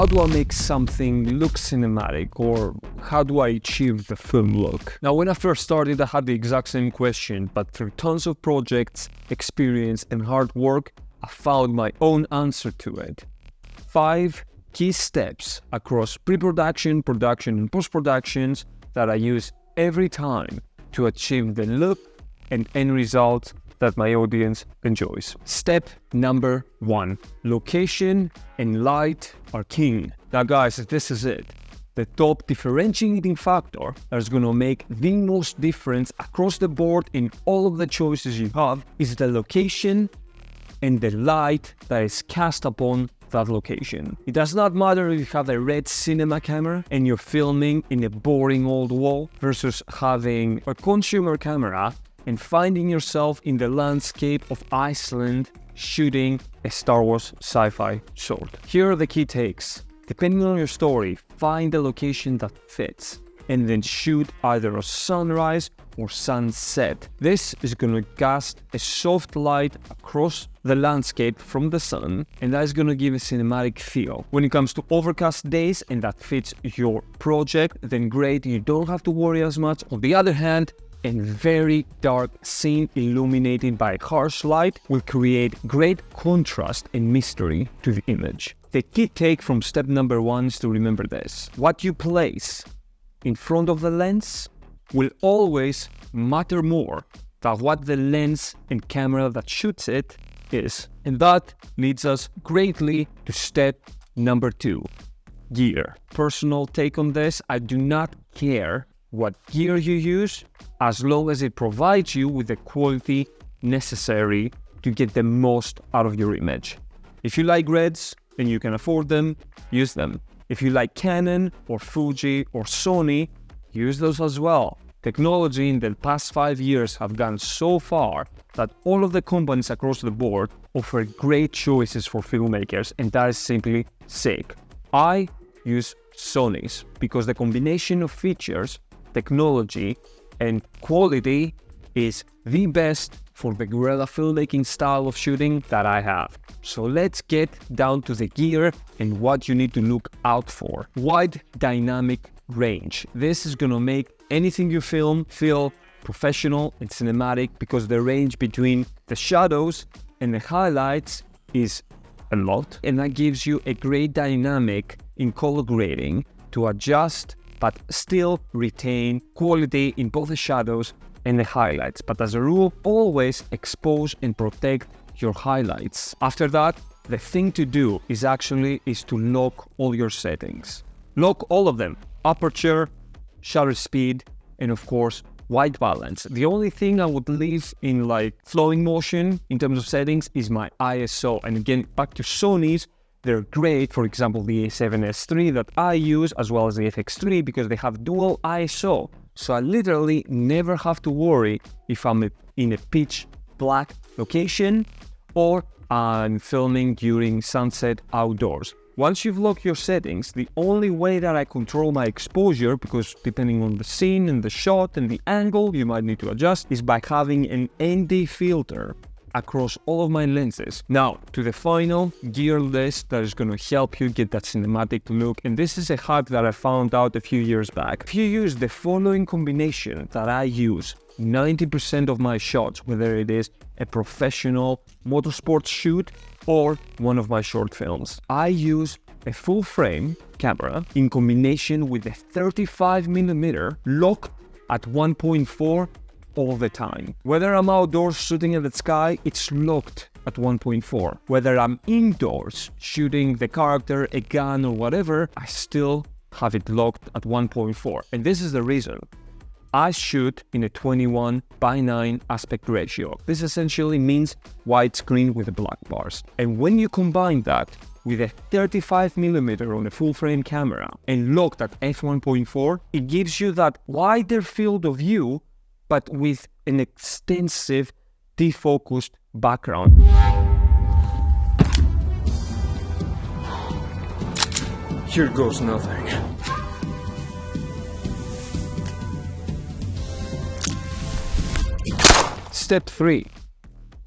how do I make something look cinematic, or how do I achieve the film look? Now, when I first started, I had the exact same question, but through tons of projects, experience, and hard work, I found my own answer to it. 5 key steps across pre-production, production, and post-productions that I use every time to achieve the look and end result that my audience enjoys. Step number 1, location and light are king. Now guys, this is it. The top differentiating factor that's going to make the most difference across the board in all of the choices you have is the location and the light that is cast upon that location. It does not matter if you have a red cinema camera and you're filming in a boring old wall versus having a consumer camera and finding yourself in the landscape of Iceland shooting a Star Wars sci-fi short. Here are the key takes. Depending on your story, find a location that fits and then shoot either a sunrise or sunset. This is going to cast a soft light across the landscape from the sun, and that is going to give a cinematic feel. When it comes to overcast days and that fits your project, then great, you don't have to worry as much. On the other hand, a very dark scene illuminated by harsh light will create great contrast and mystery to the image. The key take from step number 1 is to remember this. What you place in front of the lens will always matter more than what the lens and camera that shoots it is. And that leads us greatly to step number 2, gear. Personal take on this, I do not care what gear you use as long as it provides you with the quality necessary to get the most out of your image. If you like Reds and you can afford them, use them. If you like Canon or Fuji or Sony, use those as well. Technology in the past 5 years have gone so far that all of the companies across the board offer great choices for filmmakers, and that is simply sick. I use Sony's because the combination of features, technology, and quality is the best for the guerrilla filmmaking style of shooting that I have. So let's get down to the gear and what you need to look out for. Wide dynamic range. This is gonna make anything you film feel professional and cinematic because the range between the shadows and the highlights is a lot, and that gives you a great dynamic in color grading to adjust but still retain quality in both the shadows and the highlights. But as a rule, always expose and protect your highlights. After that, the thing to do is to lock all your settings. Lock all of them: aperture, shutter speed, and of course, white balance. The only thing I would leave in like flowing motion in terms of settings is my ISO. And again, back to Sony's, they're great. For example, the A7S III that I use, as well as the FX3, because they have dual ISO. So I literally never have to worry if I'm in a pitch black location or I'm filming during sunset outdoors. Once you've locked your settings, the only way that I control my exposure, because depending on the scene and the shot and the angle you might need to adjust, is by having an ND filter across all of my lenses. Now, to the final gear list that is going to help you get that cinematic look, and this is a hack that I found out a few years back. If you use the following combination that I use 90% of my shots, whether it is a professional motorsports shoot or one of my short films, I use a full frame camera in combination with a 35mm lock at 1.4 all the time. Whether I'm outdoors shooting at the sky, it's locked at 1.4. Whether I'm indoors shooting the character, a gun or whatever, I still have it locked at 1.4. And this is the reason. I shoot in a 21:9 aspect ratio. This essentially means widescreen with the black bars. And when you combine that with a 35mm on a full frame camera and locked at f1.4, it gives you that wider field of view but with an extensive defocused background. Here goes nothing. Step 3.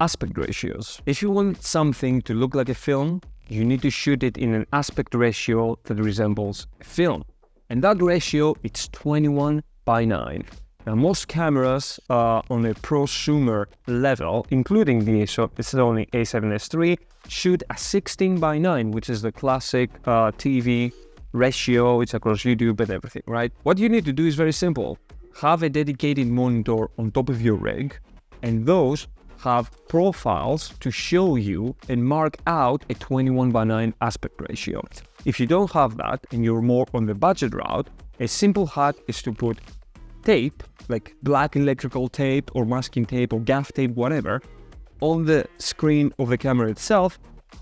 Aspect ratios. If you want something to look like a film, you need to shoot it in an aspect ratio that resembles a film. And that ratio, it's 21:9. Now, most cameras on a prosumer level, including the Sony a7S III, shoot a 16:9, which is the classic TV ratio. It's across YouTube and everything, right? What you need to do is very simple. Have a dedicated monitor on top of your rig, and those have profiles to show you and mark out a 21:9 aspect ratio. If you don't have that and you're more on the budget route, a simple hack is to put tape, like black electrical tape or masking tape or gaff tape, whatever, on the screen of the camera itself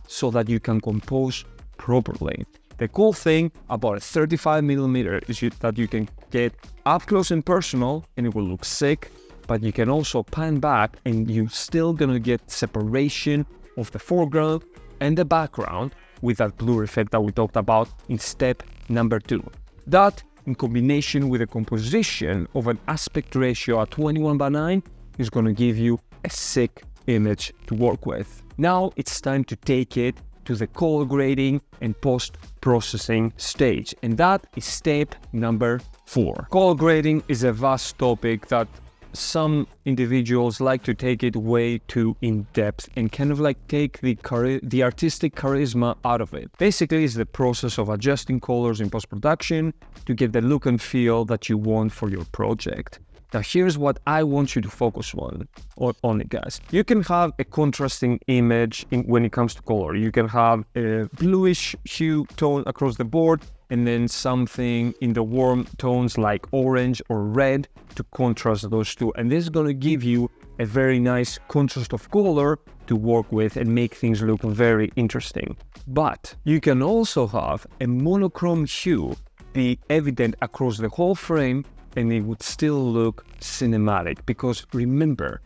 so that you can compose properly. The cool thing about a 35mm is that you can get up close and personal and it will look sick, but you can also pan back and you're still gonna get separation of the foreground and the background with that blur effect that we talked about in step number 2. That, in combination with a composition of an aspect ratio at 21:9, is gonna give you a sick image to work with. Now it's time to take it to the color grading and post-processing stage, and that is step number 4. Color grading is a vast topic that some individuals like to take it way too in depth and kind of like take the artistic charisma out of it. Basically, it's the process of adjusting colors in post-production to get the look and feel that you want for your project. Now, here's what I want you to focus on it, guys. You can have a contrasting image when it comes to color. You can have a bluish hue tone across the board, and then something in the warm tones like orange or red to contrast those two. And this is going to give you a very nice contrast of color to work with and make things look very interesting. But you can also have a monochrome hue be evident across the whole frame, and it would still look cinematic, because remember,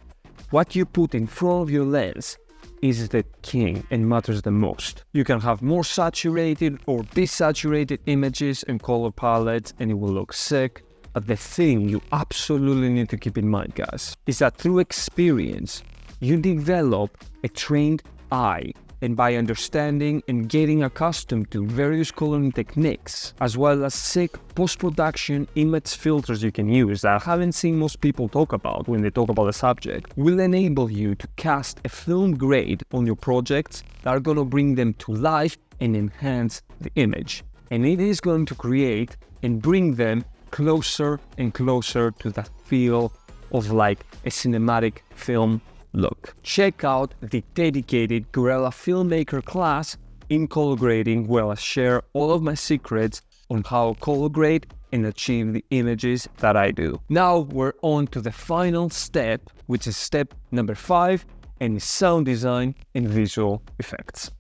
what you put in front of your lens is the king and matters the most. You can have more saturated or desaturated images and color palettes and it will look sick, but the thing you absolutely need to keep in mind, guys, is that through experience, you develop a trained eye, and by understanding and getting accustomed to various coloring techniques, as well as sick post-production image filters you can use that I haven't seen most people talk about when they talk about the subject, will enable you to cast a film grade on your projects that are going to bring them to life and enhance the image. And it is going to create and bring them closer and closer to that feel of like a cinematic film look. Check out the dedicated Guerrilla Filmmaker class in color grading, where I share all of my secrets on how to color grade and achieve the images that I do. Now we're on to the final step, which is step number 5, and sound design and visual effects.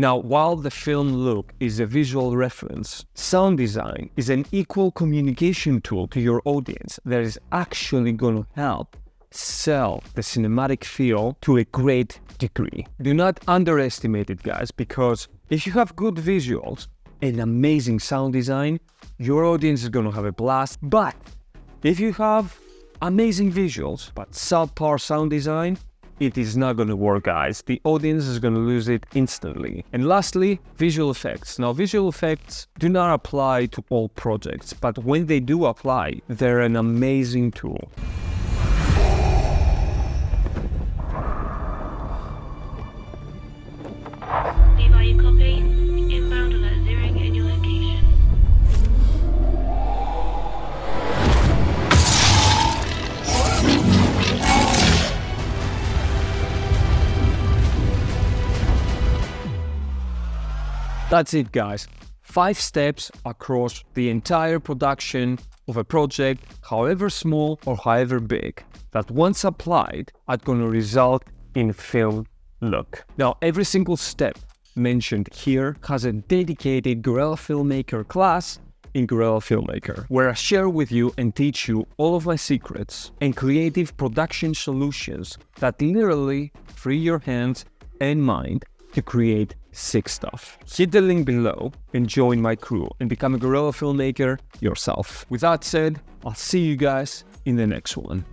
Now, while the film look is a visual reference, sound design is an equal communication tool to your audience that is actually going to help sell the cinematic feel to a great degree. Do not underestimate it, guys, because if you have good visuals and amazing sound design, your audience is going to have a blast. But if you have amazing visuals but subpar sound design, it is not going to work, guys. The audience is going to lose it instantly. And lastly, visual effects. Now, visual effects do not apply to all projects, but when they do apply, they're an amazing tool. Levi, you copy? Inbound alert zeroing in your location. That's it, guys. 5 steps across the entire production of a project, however small or however big, that once applied are going to result in a film look. Now, every single step mentioned here has a dedicated Guerrilla Filmmaker class in Guerrilla Filmmaker, where I share with you and teach you all of my secrets and creative production solutions that literally free your hands and mind to create sick stuff. Hit the link below and join my crew and become a Guerrilla Filmmaker yourself. With that said, I'll see you guys in the next one.